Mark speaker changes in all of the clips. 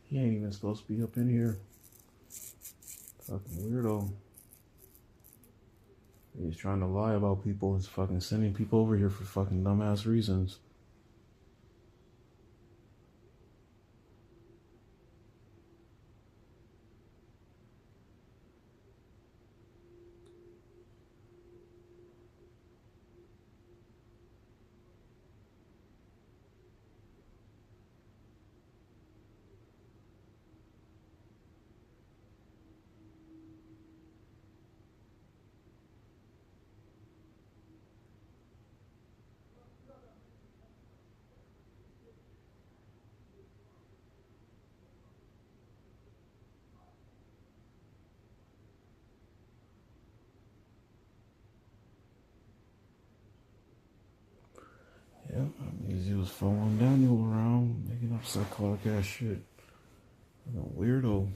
Speaker 1: He ain't even supposed to be up in here. Fucking weirdo. He's trying to lie about people. He's fucking sending people over here for fucking dumbass reasons. Yep, that means he was following Daniel around, making up psychotic ass shit. What a weirdo.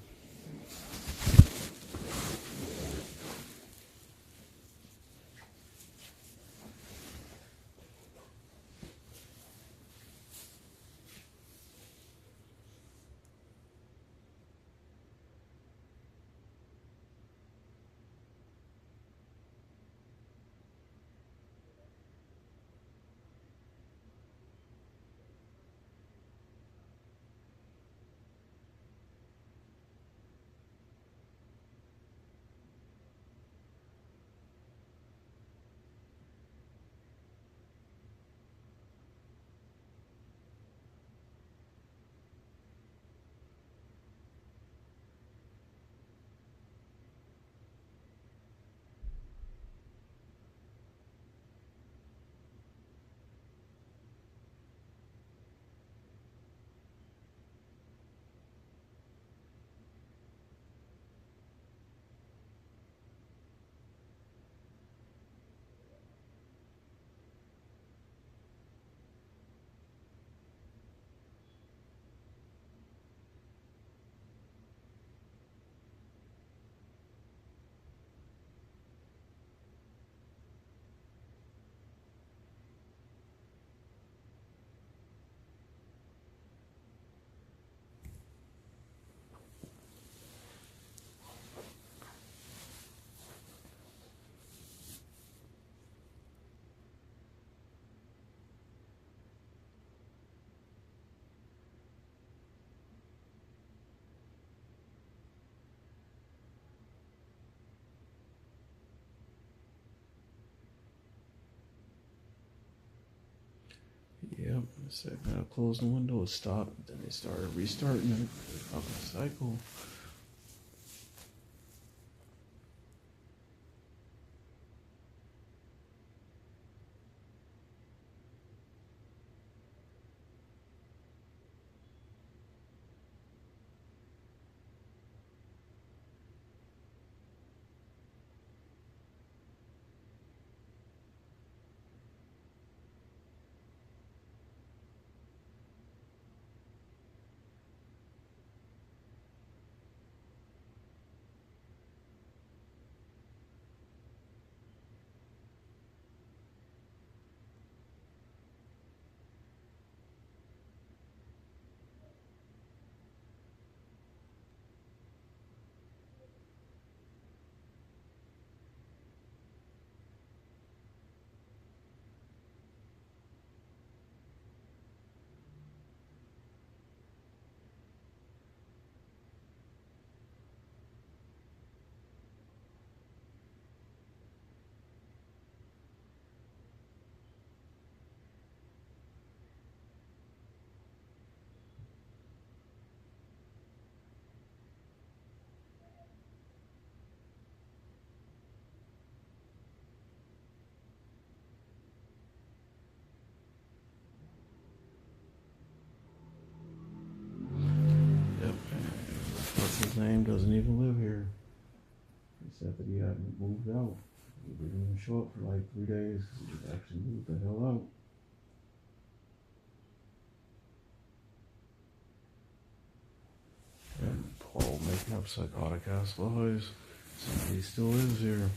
Speaker 1: Yep, I said gotta close the window, stop. Then they started restarting it. Fucking cycle. Yep. What's his name? Doesn't even live here. He said that he hadn't moved out. He didn't even show up for like 3 days. He just actually moved the hell out. And Paul making up psychotic ass lies. So he still lives here.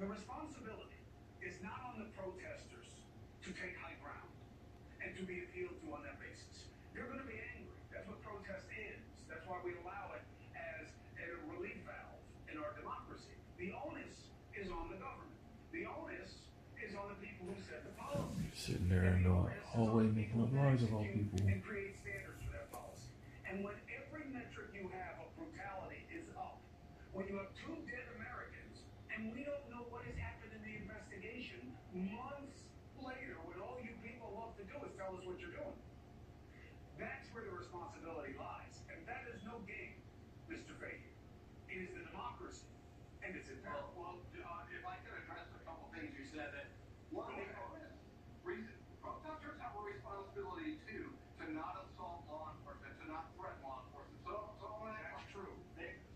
Speaker 2: The responsibility is not on the protesters to take high ground and to be appealed to on that basis. You're going to be angry. That's what protest is. That's why we allow it as a relief valve in our democracy. The onus is on the government. The onus is on the people who set the policy.
Speaker 1: Sitting there in the hallway making up laws about people.
Speaker 2: And create standards for that policy. And when every metric you have of brutality is up, when you have 2 dead Americans, and we don't know what has happened in the investigation, months later, when all you people love to do is tell us what you're doing, that's where the responsibility lies. And that is no game, Mr. Fahey. It is the democracy, and it's imperative.
Speaker 3: Well, if I could address a couple things you said, that one of the protesters have a responsibility too to not assault law enforcement, to not threaten law enforcement. So
Speaker 2: That's true.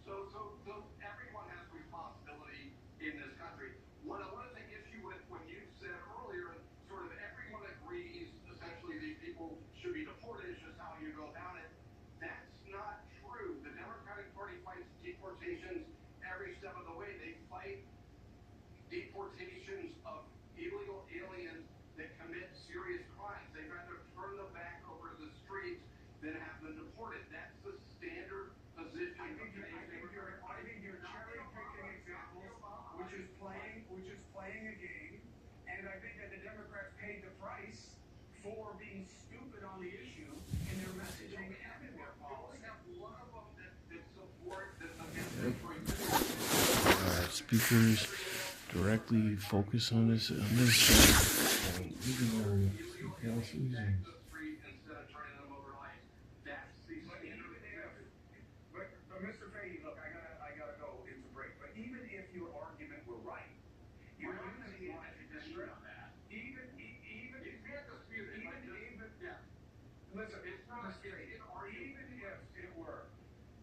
Speaker 3: So everyone has responsibility in this country. One of the issue with when you said earlier, sort of everyone agrees essentially these people should be deported. It's just how you go about it. That's not true. The Democratic Party fights deportations every step of the way. They fight deportations of illegal aliens that commit serious crimes. They'd rather turn them back over to the streets than have them deported. That's the standard position.
Speaker 2: I think you're cherry picking examples, which is playing a game, and I think that the Democrats paid the price for being stupid on the issue in their messaging and in their policy.
Speaker 3: One of them that support that's against
Speaker 1: Speakers directly focus on this area.
Speaker 2: But Mr. Fahey, look, I gotta go into break. But even if your argument were right, you're using it as a distraction. Listen, it's not even if it were,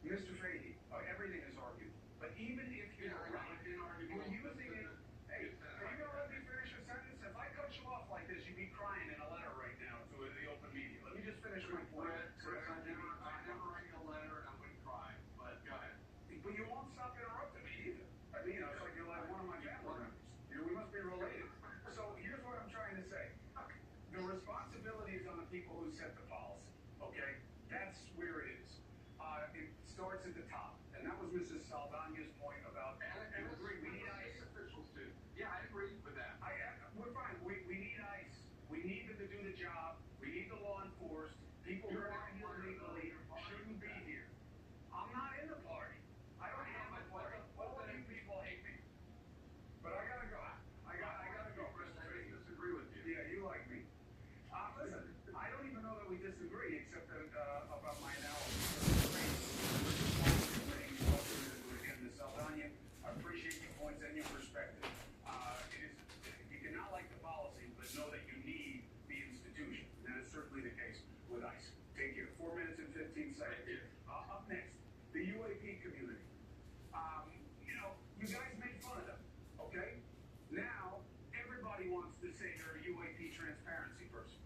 Speaker 2: Mr. Fahey, everything is argued. But even if you're right, you're using it. Hey, are you gonna let me finish a sentence? If I cut you off like this, you'd be crying in a letter right now to the open media. Let me just finish my point.
Speaker 3: Chris, I never write a letter and I wouldn't cry. But go ahead.
Speaker 2: But you won't stop interrupting me either. I mean, it's like you're like one of my family members. We must be related. So here's what I'm trying to say. The responsibility is on the people who set the policy. Okay? That's where it is. It starts at the top. And that was Mrs. Saldana's point about, and agree, we need ICE
Speaker 3: officials too. Yeah, I agree with that.
Speaker 2: We're fine. We need ICE. We need them to do the job. We need the law enforced. People who are acting illegally shouldn't be here. I'm not in the party. I don't have my party. All of you people hate me. But I gotta go. I gotta go.
Speaker 3: I disagree with you.
Speaker 2: Yeah, you like me. Listen, I don't even know that we disagree, except that, about my analysis. Ms. Saldana, I appreciate your points and your perspective. You cannot like the policy, but know that you need the institution. And that is certainly the case with ICE. Take care. 4 minutes and 15 seconds. Up next, the UAP community. You guys made fun of them, okay? Now, everybody wants to say they're a UAP transparency person.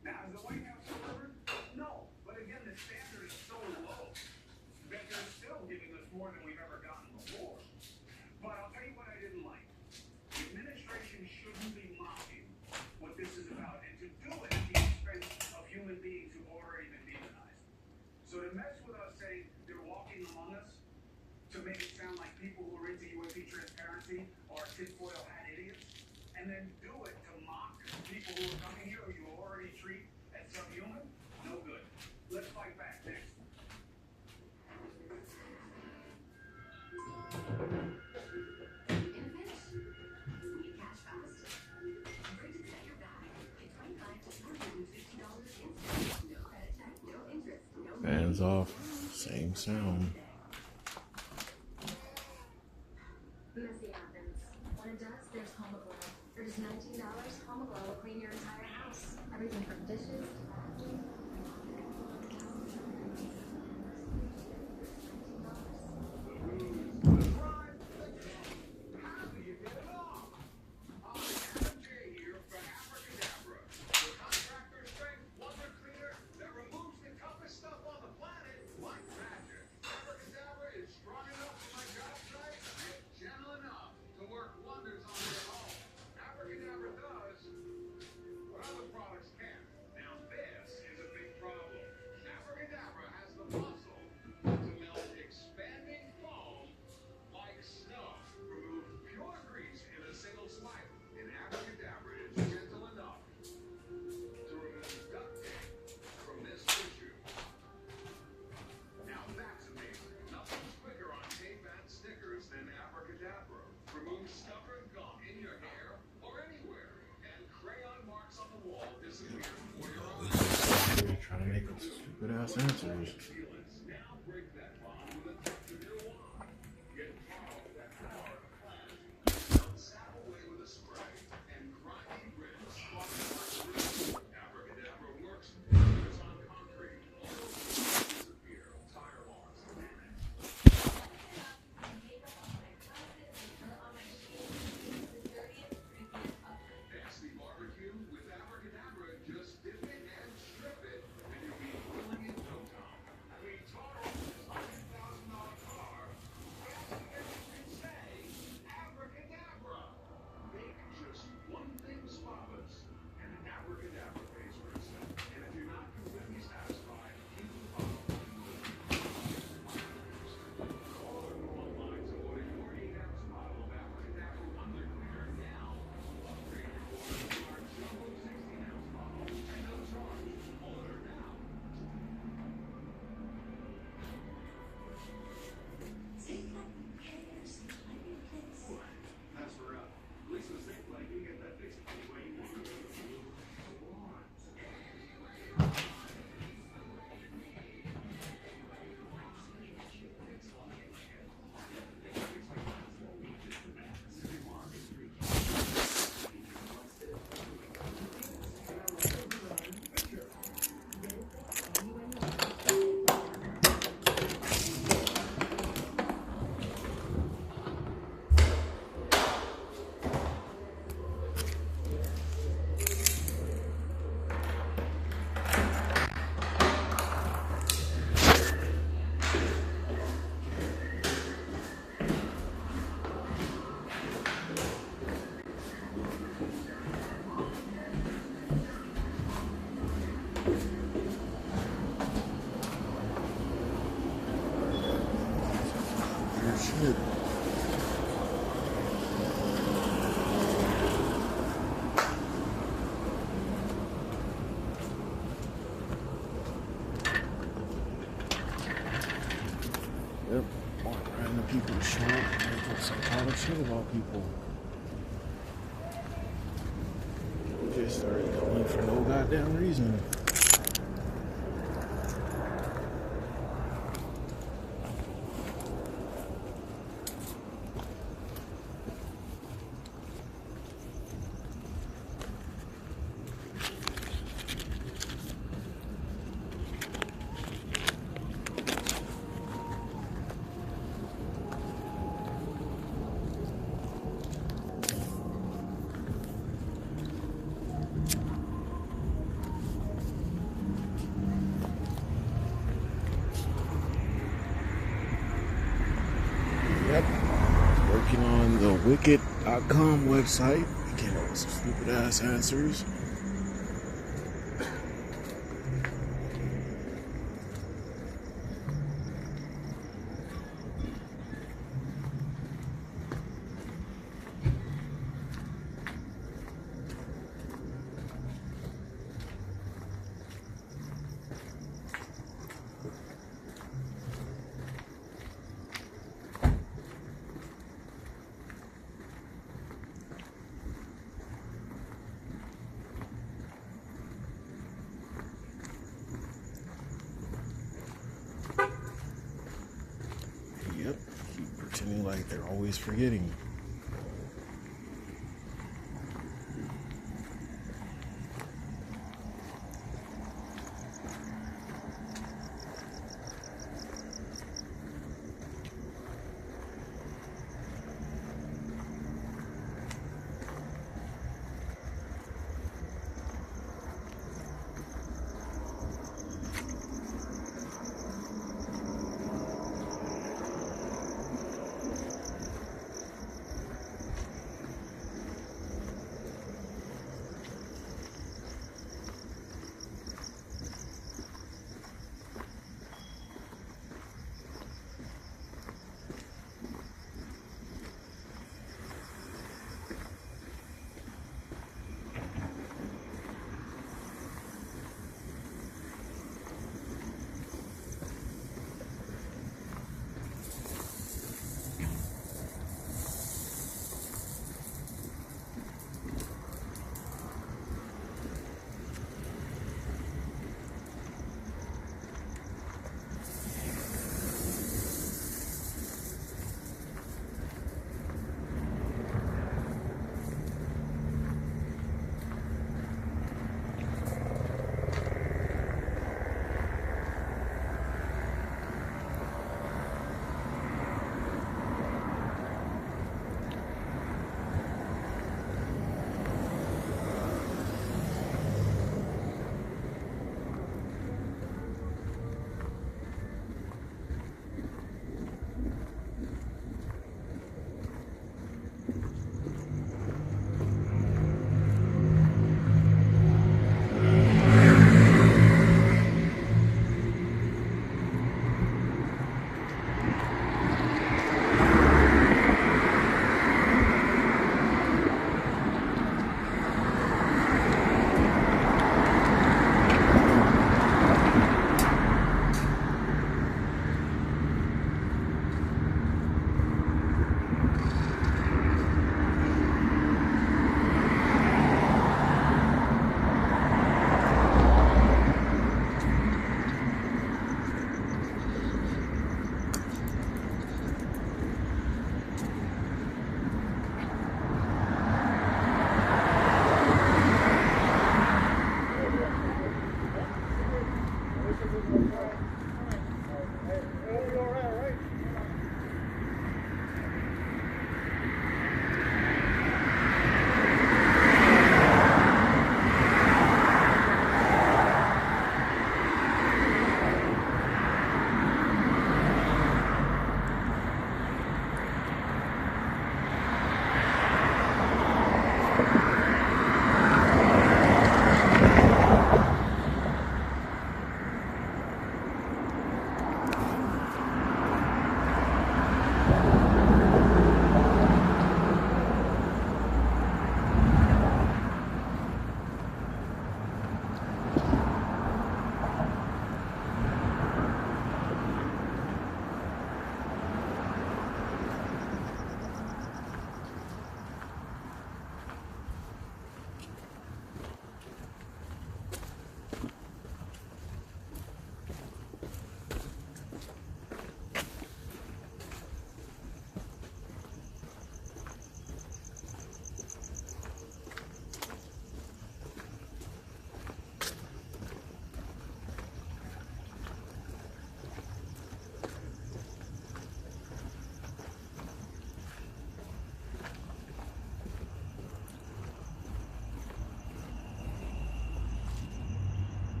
Speaker 2: Now, is the White House delivered? No. But again, the standard is so low that they're still giving us more than we've ever gotten before. But I'll tell you what I didn't like. The administration shouldn't be mocking what this is about, and to do it at the expense of human beings who've already been demonized. So to mess with us saying they're walking among us, to make it sound like people who are into UAP transparency are tinfoil hat idiots, and then do it to mock people who are coming here who you already treat as subhuman, no good. Let's fight back next.
Speaker 1: Fans off, same sound.
Speaker 4: Messy happens. When it does, there's Homaglow. For just $19, Homaglow will clean your entire house. Everything from dishes to
Speaker 3: Gentle enough to work wonders on
Speaker 1: Trying to make up stupid ass answers. Shit. Yep, walk around the people's shop and make up some kind of shit about people. Just started going for no goddamn reason. Yep, working on the Wicked.com website. Came up with some stupid ass answers. Yep, keep pretending like they're always forgetting.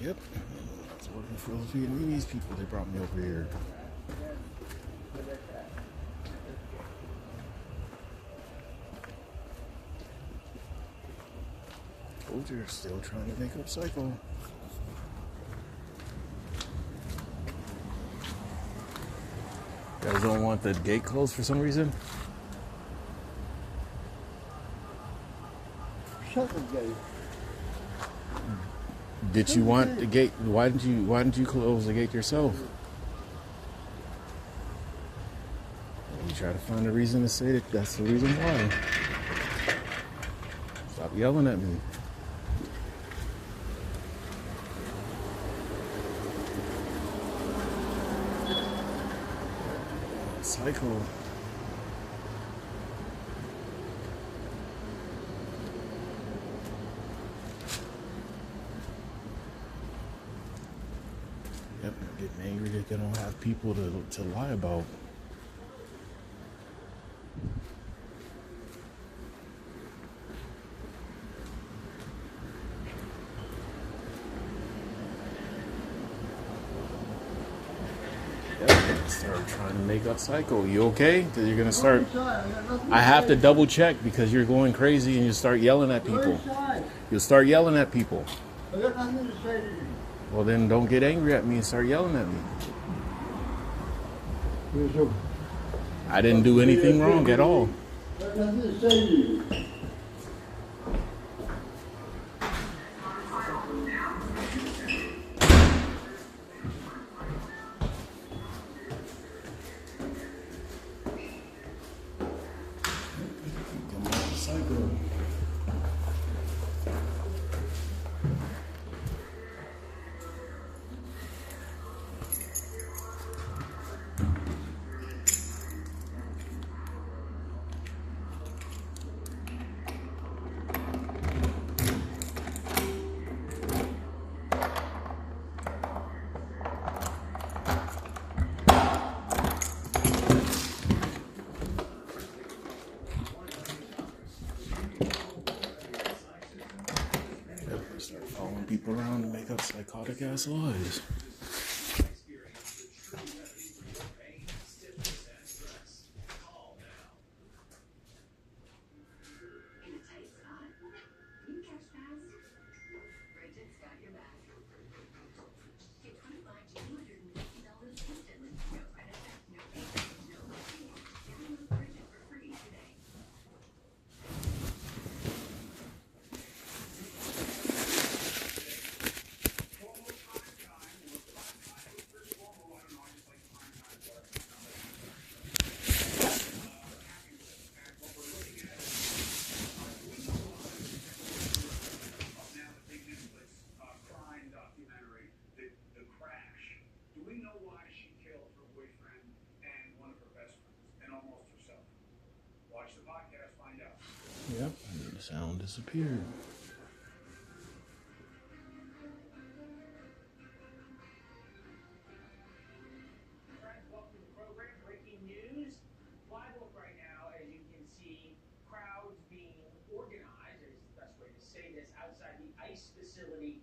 Speaker 1: Yep. I was working for those Vietnamese people. They brought me over here. Told you, still trying to make up cycle. You guys don't want the gate closed for some reason?
Speaker 5: Shut the gate.
Speaker 1: Did you want the gate? Why didn't you close the gate yourself? You try to find a reason to say that that's the reason why. Stop yelling at me. Cycle. Yep, they're getting angry that they don't have people to lie about. Start trying to make up cycle. You okay? Because you're gonna start. I have to double check because you're going crazy and you start yelling at people. You'll start yelling at people.
Speaker 5: I got nothing to say to you.
Speaker 1: Well, then don't get angry at me and start yelling at me. I didn't do anything wrong at all.
Speaker 5: I got nothing to say to you.
Speaker 1: Come on, cycle. Start following people around and make up psychotic ass lies.
Speaker 6: In a tight spot, you catch fast. Bright's got your back. Get $25 to $250 instantly. No credit check, no payment, no fee. Download Bridget for free today.
Speaker 2: Now the big Netflix crime documentary, The Crash. Do we know why she killed her boyfriend and one of her best friends and almost herself? Watch the podcast, find out.
Speaker 1: Yep, and the sound disappeared.
Speaker 7: Friends, welcome to the program. Breaking news. Live look right now, as you can see, crowds being organized, is the best way to say this, outside the ICE facility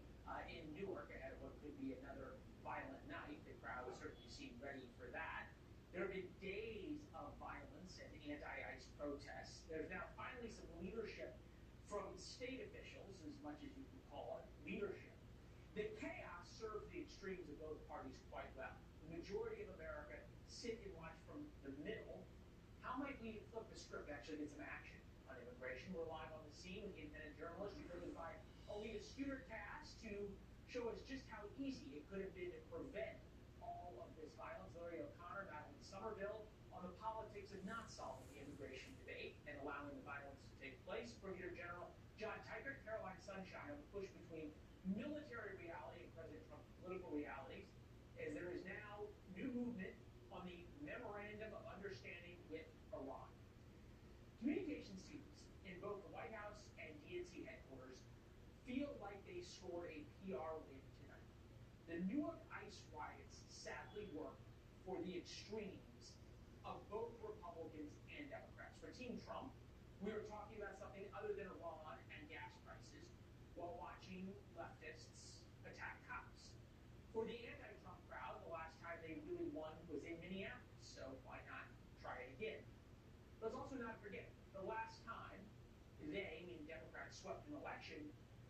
Speaker 7: in Newark ahead of what could be another violent night. The crowd certainly seemed ready for that. There have been days of violence and anti-ICE protests. There's now finally some leadership from state officials, as much as you can call it leadership. The chaos served the extremes of both parties quite well. The majority of America sit and watch from the middle. How might we flip the script, actually get some action on immigration? We're live on the scene with the independent journalist. We're joined by Alita Skewter-Cass to show us just how easy it could have been to prevent all of this violence. Larry O'Connor back in Somerville on the politics of not solving the immigration debate and allowing the violence to take place. Brigadier General John Teichert, Caroline Sunshine, on the push between military reality and President Trump's political realities, as there is now new movement on the Memorandum of Understanding with Iran. Communications teams in both the White House and DNC headquarters feel like they scored a PR win tonight. The Newark ICE riots sadly worked for the extremes of both Republicans and Democrats. For Team Trump, we were talking about something other than Iran and gas prices while watching leftists attack cops. swept an election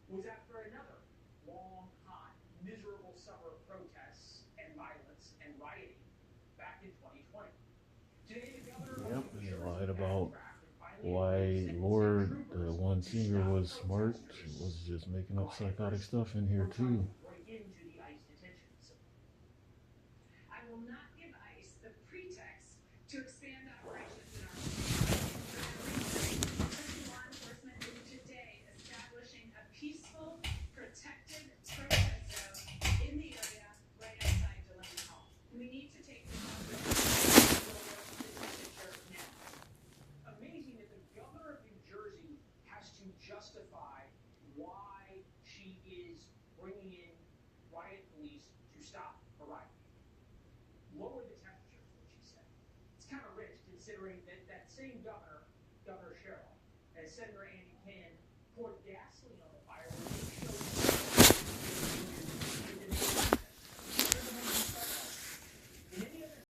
Speaker 7: was after another long, hot, miserable summer of protests and violence and rioting back in 2020. Today, the governor of
Speaker 1: Yep,
Speaker 7: New
Speaker 1: and they
Speaker 7: Jersey
Speaker 1: lied about
Speaker 7: backtracked and finally
Speaker 1: why
Speaker 7: agreed to send
Speaker 1: Lord,
Speaker 7: state
Speaker 1: the
Speaker 7: troopers
Speaker 1: one
Speaker 7: to
Speaker 1: singer,
Speaker 7: stop
Speaker 1: was smart,
Speaker 7: protesters.
Speaker 1: was just making up psychotic stuff in here too.
Speaker 7: Break into the ICE detentions.
Speaker 8: I will not give ICE the pretext to expand operations in our state. Law enforcement is today establishing a peaceful, protected protest zone in the area right outside Delaney Hall. We need to take this up with the now.
Speaker 7: Amazing that the governor of New Jersey has to justify why she is bringing in riot police to stop a riot. Lower the temperatures, what she said. It's kind of rich considering that that same governor, Governor Sherrill, and Senator Andy Cannon poured gas